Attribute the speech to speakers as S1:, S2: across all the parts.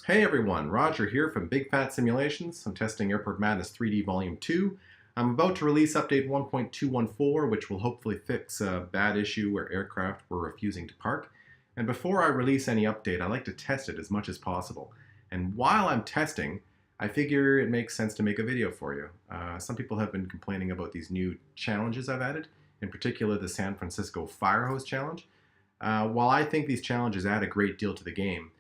S1: Hey everyone, Roger here from Big Fat Simulations. I'm testing Airport Madness 3D Volume 2. I'm about to release update 1.214, which will hopefully fix a bad issue where aircraft were refusing to park. And before I release any update, I like to test it as much as possible. And while I'm testing, I figure it makes sense to make a video for you. Some people have been complaining about these new challenges I've added, in particular the San Francisco Firehose challenge. While I think these challenges add a great deal to the game,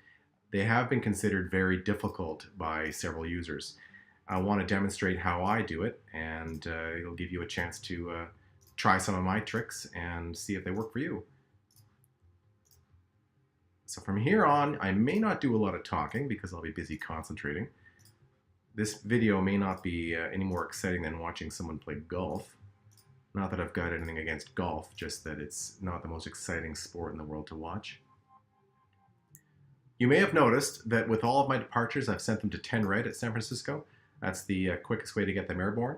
S1: they have been considered very difficult by several users. I want to demonstrate how I do it, and it'll give you a chance to try some of my tricks and see if they work for you. So from here on, I may not do a lot of talking because I'll be busy concentrating. This video may not be any more exciting than watching someone play golf. Not that I've got anything against golf, just that it's not the most exciting sport in the world to watch. You may have noticed that with all of my departures, I've sent them to 10 right at San Francisco. That's the quickest way to get them airborne.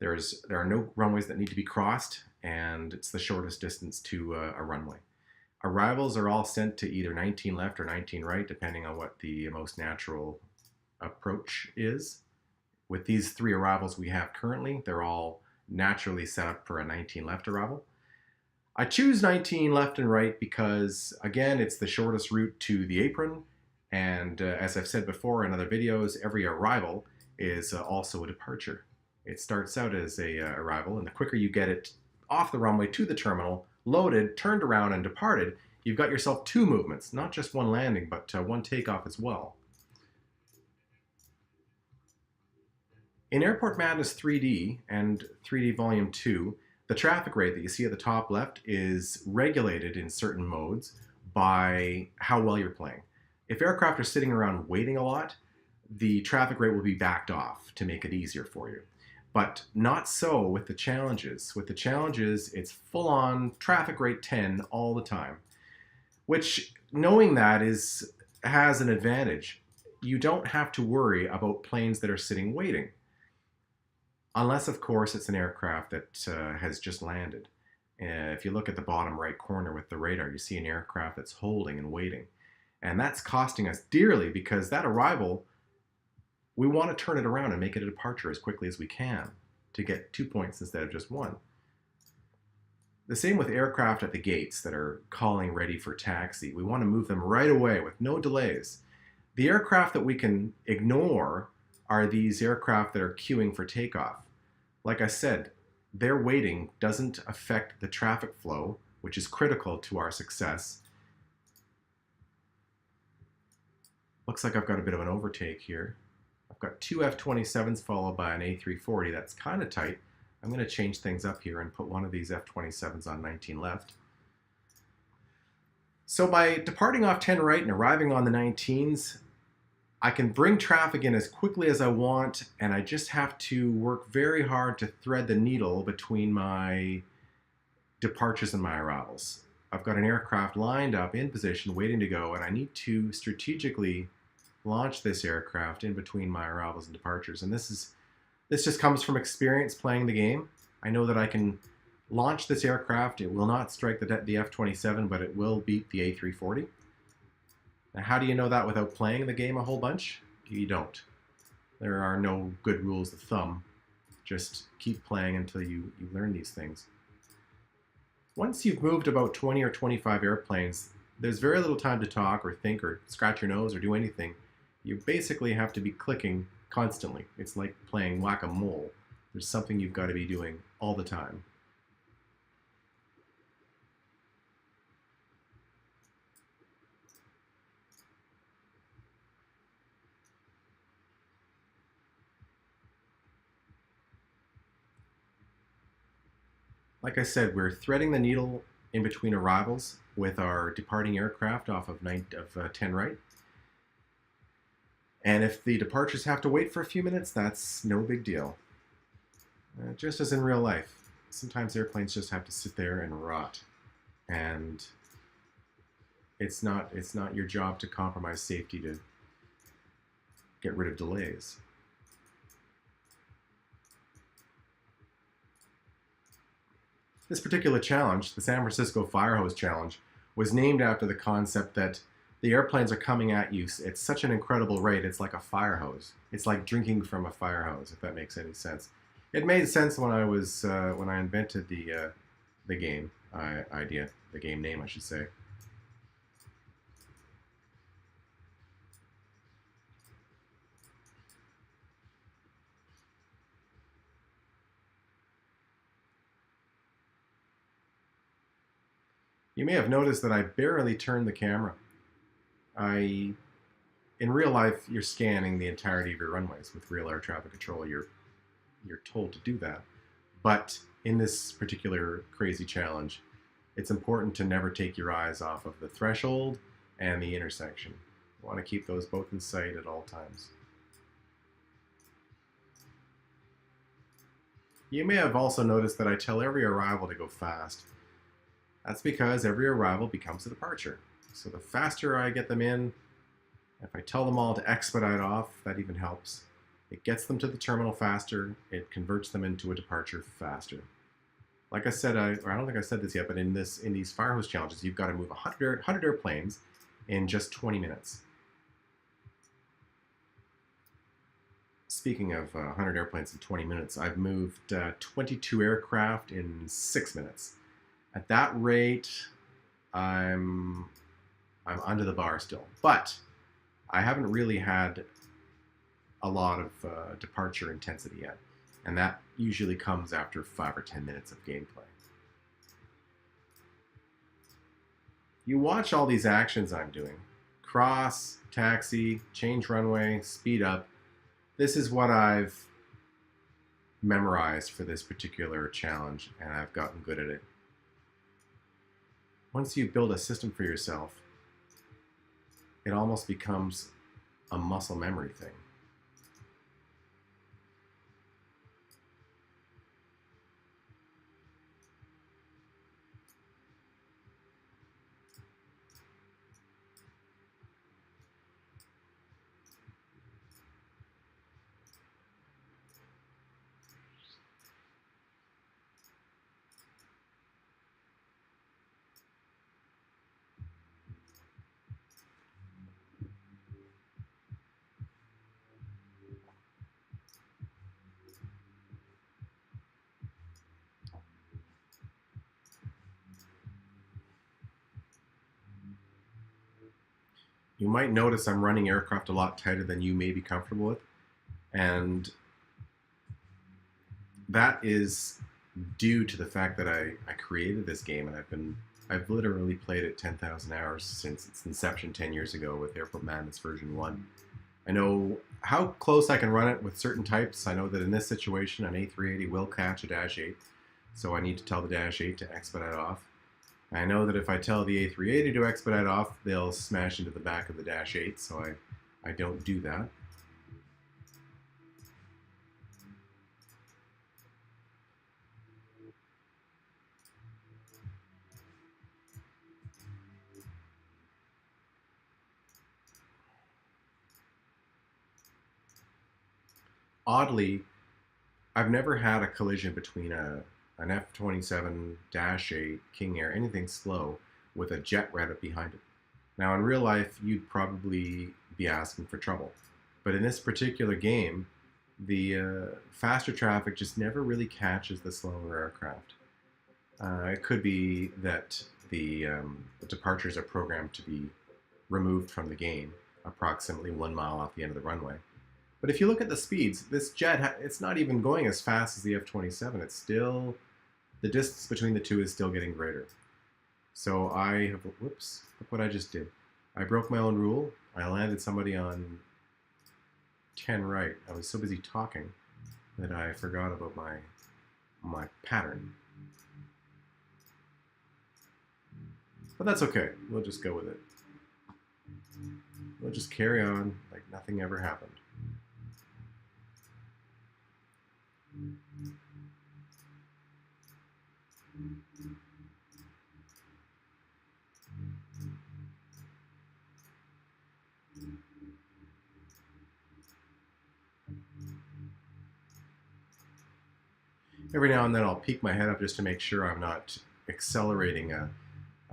S1: There are no runways that need to be crossed, and it's the shortest distance to a runway. Arrivals are all sent to either 19 left or 19 right, depending on what the most natural approach is. With these three arrivals we have currently, they're all naturally set up for a 19 left arrival. I choose 19 left and right because, again, it's the shortest route to the apron, and as I've said before in other videos, every arrival is also a departure. It starts out as a arrival, and the quicker you get it off the runway to the terminal, loaded, turned around, and departed, you've got yourself two movements, not just one landing, but one takeoff as well. In Airport Madness 3D and 3D Volume 2, the traffic rate that you see at the top left is regulated in certain modes by how well you're playing. If aircraft are sitting around waiting a lot, the traffic rate will be backed off to make it easier for you. But not so with the challenges. With the challenges, it's full-on traffic rate 10 all the time, which, knowing that, has an advantage. You don't have to worry about planes that are sitting waiting. Unless, of course, it's an aircraft that has just landed. If you look at the bottom right corner with the radar, you see an aircraft that's holding and waiting. And that's costing us dearly because that arrival, we want to turn it around and make it a departure as quickly as we can to get 2 points instead of just one. The same with aircraft at the gates that are calling ready for taxi. We want to move them right away with no delays. The aircraft that we can ignore are these aircraft that are queuing for takeoff. Like I said, their waiting doesn't affect the traffic flow, which is critical to our success. Looks like I've got a bit of an overtake here. I've got two F-27s followed by an A340. That's kind of tight. I'm going to change things up here and put one of these F-27s on 19 left. So by departing off 10 right and arriving on the 19s, I can bring traffic in as quickly as I want, and I just have to work very hard to thread the needle between my departures and my arrivals. I've got an aircraft lined up in position waiting to go, and I need to strategically launch this aircraft in between my arrivals and departures. And this just comes from experience playing the game. I know that I can launch this aircraft. It will not strike the F-27, but it will beat the A340. Now, how do you know that without playing the game a whole bunch? You don't. There are no good rules of thumb. Just keep playing until you learn these things. Once you've moved about 20 or 25 airplanes, there's very little time to talk or think or scratch your nose or do anything. You basically have to be clicking constantly. It's like playing whack-a-mole. There's something you've got to be doing all the time. Like I said, we're threading the needle in between arrivals with our departing aircraft off of 10 right. And if the departures have to wait for a few minutes, that's no big deal. Just as in real life, sometimes airplanes just have to sit there and rot. And it's not your job to compromise safety to get rid of delays. This particular challenge, the San Francisco Firehose Challenge, was named after the concept that the airplanes are coming at you at such an incredible rate. It's like a fire hose. It's like drinking from a fire hose, if that makes any sense. It made sense when when I invented the game idea, the game name, I should say. You may have noticed that I barely turned the camera. I, in real life, you're scanning the entirety of your runways with real air traffic control. You're told to do that, but in this particular crazy challenge, it's important to never take your eyes off of the threshold and the intersection. You want to keep those both in sight at all times. You may have also noticed that I tell every arrival to go fast. That's because every arrival becomes a departure. So the faster I get them in, if I tell them all to expedite off, that even helps. It gets them to the terminal faster, it converts them into a departure faster. Like I said, I don't think I said this yet, but in these Firehose challenges, you've got to move 100 airplanes in just 20 minutes. Speaking of 100 airplanes in 20 minutes, I've moved 22 aircraft in 6 minutes. At that rate, I'm under the bar still, but I haven't really had a lot of departure intensity yet, and that usually comes after 5 or 10 minutes of gameplay. You watch all these actions I'm doing: cross, taxi, change runway, speed up. This is what I've memorized for this particular challenge, and I've gotten good at it. Once you build a system for yourself, it almost becomes a muscle memory thing. You might notice I'm running aircraft a lot tighter than you may be comfortable with, and that is due to the fact that I created this game, and I've literally played it 10,000 hours since its inception 10 years ago with Airport Madness version 1. I know how close I can run it with certain types. I know that in this situation an A380 will catch a Dash 8, so I need to tell the Dash 8 to expedite off. I know that if I tell the A380 to expedite off, they'll smash into the back of the Dash 8, so I don't do that. Oddly, I've never had a collision between an F-27-8 King Air, anything slow, with a jet right up behind it. Now, in real life, you'd probably be asking for trouble. But in this particular game, the faster traffic just never really catches the slower aircraft. It could be that the departures are programmed to be removed from the game, approximately 1 mile off the end of the runway. But if you look at the speeds, this jet, it's not even going as fast as the F-27. It's still, the distance between the two is still getting greater. So I have, whoops, look what I just did. I broke my own rule. I landed somebody on 10 right. I was so busy talking that I forgot about my pattern. But that's okay. We'll just go with it. We'll just carry on like nothing ever happened. Every now and then I'll peek my head up just to make sure I'm not accelerating a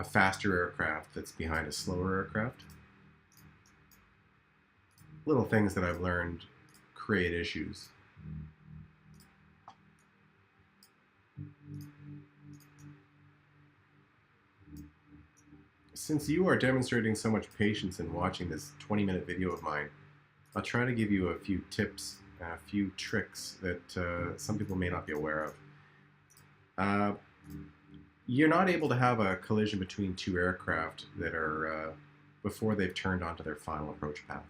S1: faster aircraft that's behind a slower aircraft. little things that I've learned create issues. Since you are demonstrating so much patience in watching this 20-minute video of mine, I'll try to give you a few tips, a few tricks that some people may not be aware of. You're not able to have a collision between two aircraft that are before they've turned onto their final approach path.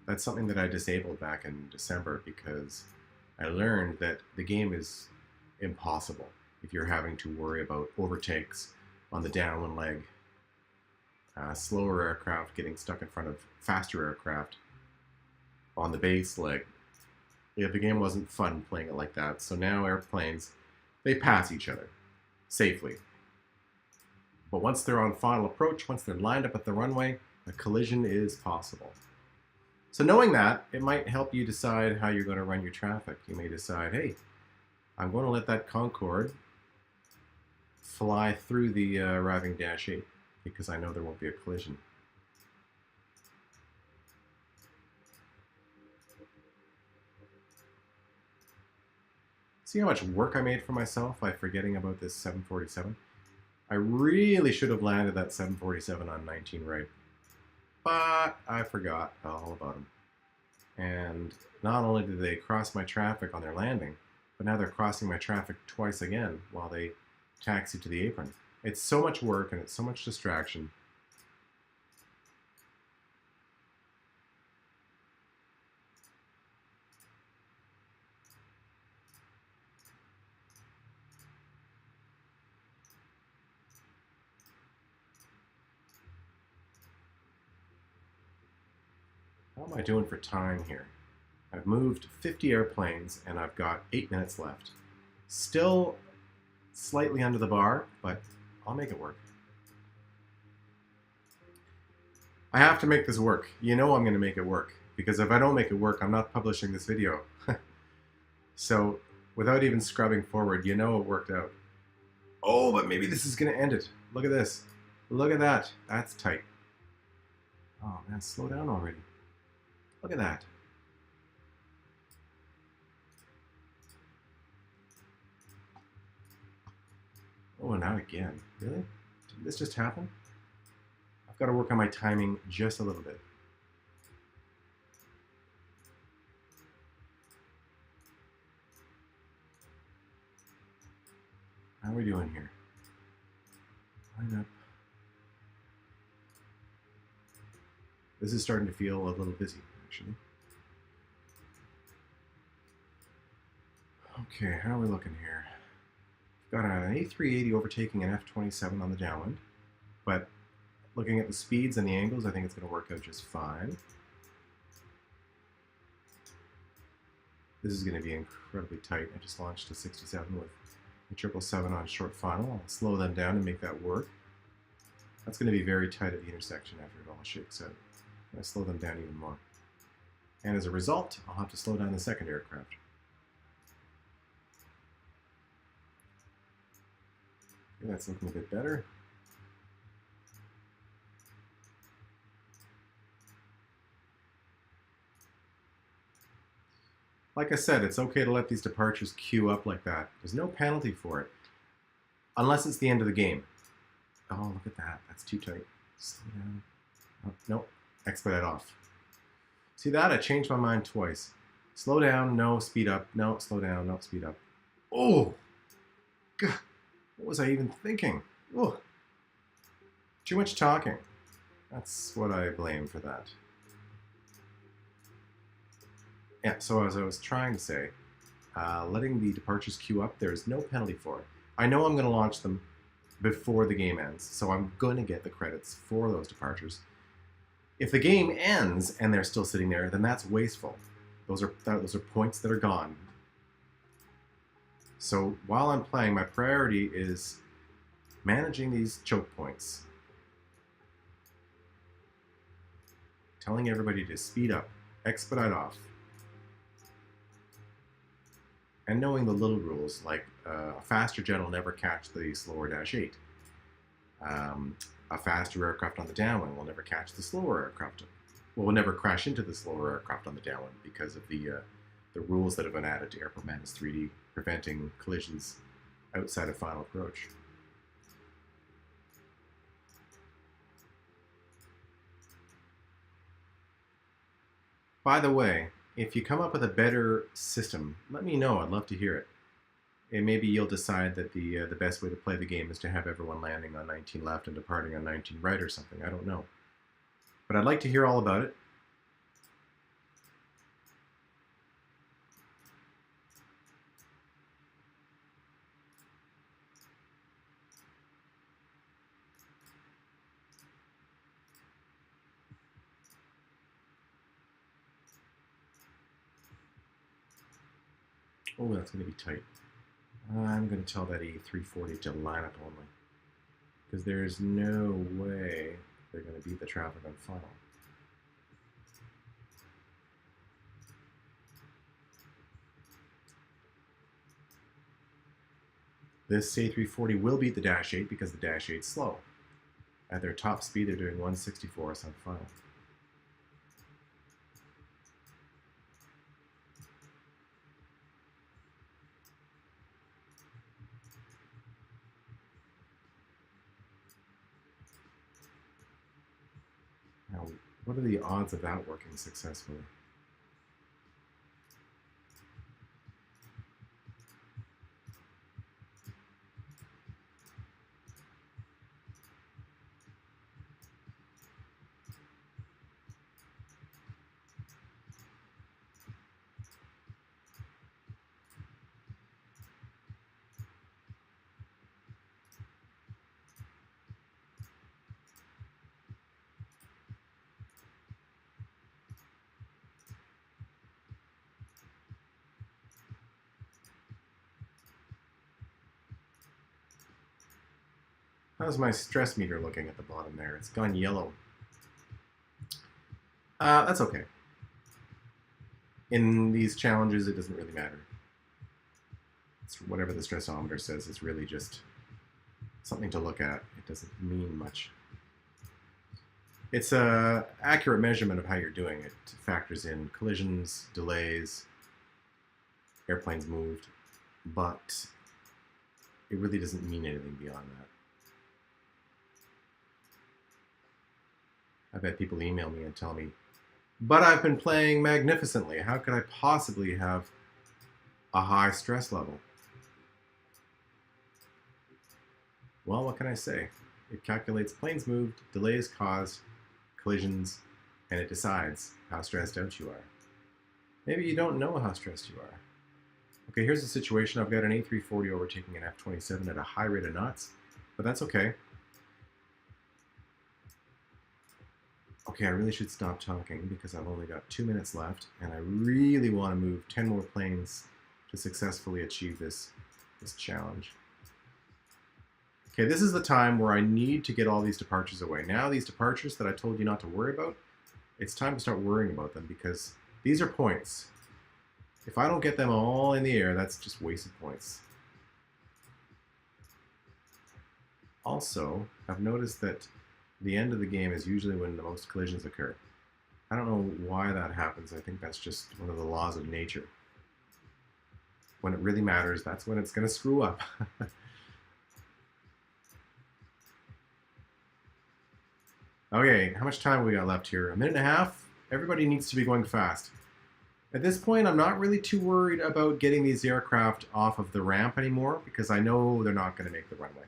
S1: That's something that I disabled back in December because I learned that the game is impossible if you're having to worry about overtakes on the downwind leg, slower aircraft getting stuck in front of faster aircraft on the base leg. Yeah, the game wasn't fun playing it like that. So now airplanes, they pass each other safely. But once they're on final approach, once they're lined up at the runway, a collision is possible. So knowing that, it might help you decide how you're going to run your traffic. You may decide, hey, I'm going to let that Concorde fly through the arriving Dash 8 because I know there won't be a collision. See how much work I made for myself by forgetting about this 747? I really should have landed that 747 on 19 right, but I forgot all about them. And not only did they cross my traffic on their landing, but now they're crossing my traffic twice again while they taxi to the apron. It's so much work and it's so much distraction. How am I doing for time here? I've moved 50 airplanes and I've got 8 minutes left. Still slightly under the bar, but I'll make it work. I have to make this work. You know I'm going to make it work, because if I don't make it work, I'm not publishing this video. So without even scrubbing forward, you know it worked out. Oh, but maybe this is going to end it. Look at this. Look at that. That's tight. Oh man, slow down already. Look at that. Oh, not again. Really? Did this just happen? I've got to work on my timing just a little bit. How are we doing here? Line up. This is starting to feel a little busy, actually. Okay, how are we looking here? We've got an A380 overtaking an F-27 on the downwind, but looking at the speeds and the angles, I think it's going to work out just fine. This is going to be incredibly tight. I just launched a 67 with a 777 on short final. I'll slow them down and make that work. That's going to be very tight at the intersection after it all shakes out. I'm going to slow them down even more. And as a result, I'll have to slow down the second aircraft. Okay, that's looking a bit better. Like I said, it's okay to let these departures queue up like that. There's no penalty for it. Unless it's the end of the game. Oh, look at that. That's too tight. Slow down. Oh, nope. Expedite off. See that? I changed my mind twice. Slow down, no, speed up. No, slow down, no, speed up. Oh! God. What was I even thinking? Oh! Too much talking. That's what I blame for that. Yeah, so as I was trying to say, letting the departures queue up, there's no penalty for it. I know I'm going to launch them before the game ends, so I'm going to get the credits for those departures. If the game ends and they're still sitting there, then that's wasteful. Those are points that are gone. So while I'm playing, my priority is managing these choke points. Telling everybody to speed up, expedite off. And knowing the little rules, like a faster jet will never catch the slower Dash 8. A faster aircraft on the downwind will never catch the slower aircraft will never crash into the slower aircraft on the downwind because of the rules that have been added to Airport Madness 3D, preventing collisions outside of final approach. By the way, if you come up with a better system, let me know. I'd love to hear it. And maybe you'll decide that the best way to play the game is to have everyone landing on 19 left and departing on 19 right or something. I don't know. But I'd like to hear all about it. Oh, that's going to be tight. I'm going to tell that E340 to line up only. Because there's no way they're going to beat the traffic on final. This A340 will beat the Dash 8 because the Dash 8's slow. At their top speed, they're doing 164 on final. Now, what are the odds of that working successfully? How's my stress meter looking at the bottom there? It's gone yellow. That's okay. In these challenges, it doesn't really matter. It's whatever the stressometer says is really just something to look at. It doesn't mean much. It's an accurate measurement of how you're doing. It factors in collisions, delays, airplanes moved, but it really doesn't mean anything beyond that. I've had people email me and tell me, but I've been playing magnificently. How could I possibly have a high stress level? Well, what can I say? It calculates planes moved, delays caused, collisions, and it decides how stressed out you are. Maybe you don't know how stressed you are. Okay, here's the situation. I've got an A340 overtaking an F-27 at a high rate of knots, but that's okay. Okay, I really should stop talking because I've only got 2 minutes left, and I really want to move 10 more planes to successfully achieve this challenge. Okay, this is the time where I need to get all these departures away. Now these departures that I told you not to worry about, it's time to start worrying about them because these are points. If I don't get them all in the air, that's just wasted points. Also, I've noticed that the end of the game is usually when the most collisions occur. I don't know why that happens. I think that's just one of the laws of nature. When it really matters, that's when it's going to screw up. Okay, how much time we got left here? A minute and a half? Everybody needs to be going fast. At this point, I'm not really too worried about getting these aircraft off of the ramp anymore because I know they're not going to make the runway.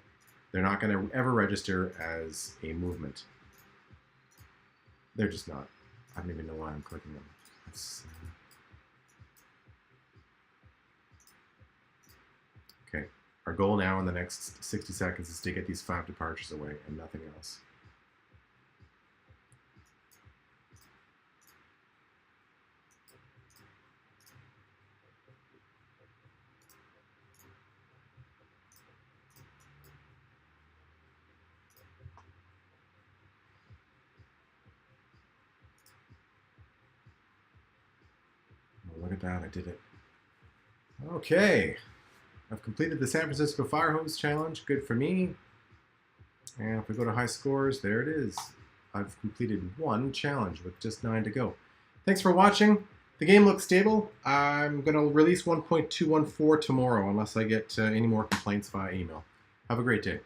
S1: They're not going to ever register as a movement. They're just not. I don't even know why I'm clicking them. Okay, our goal now in the next 60 seconds is to get these 5 departures away and nothing else. Look at that, I did it. Okay, I've completed the San Francisco Firehose challenge. Good for me. And if we go to high scores, there it is. I've completed one challenge with just 9 to go. Thanks for watching. The game looks stable. I'm going to release 1.214 tomorrow unless I get any more complaints via email. Have a great day.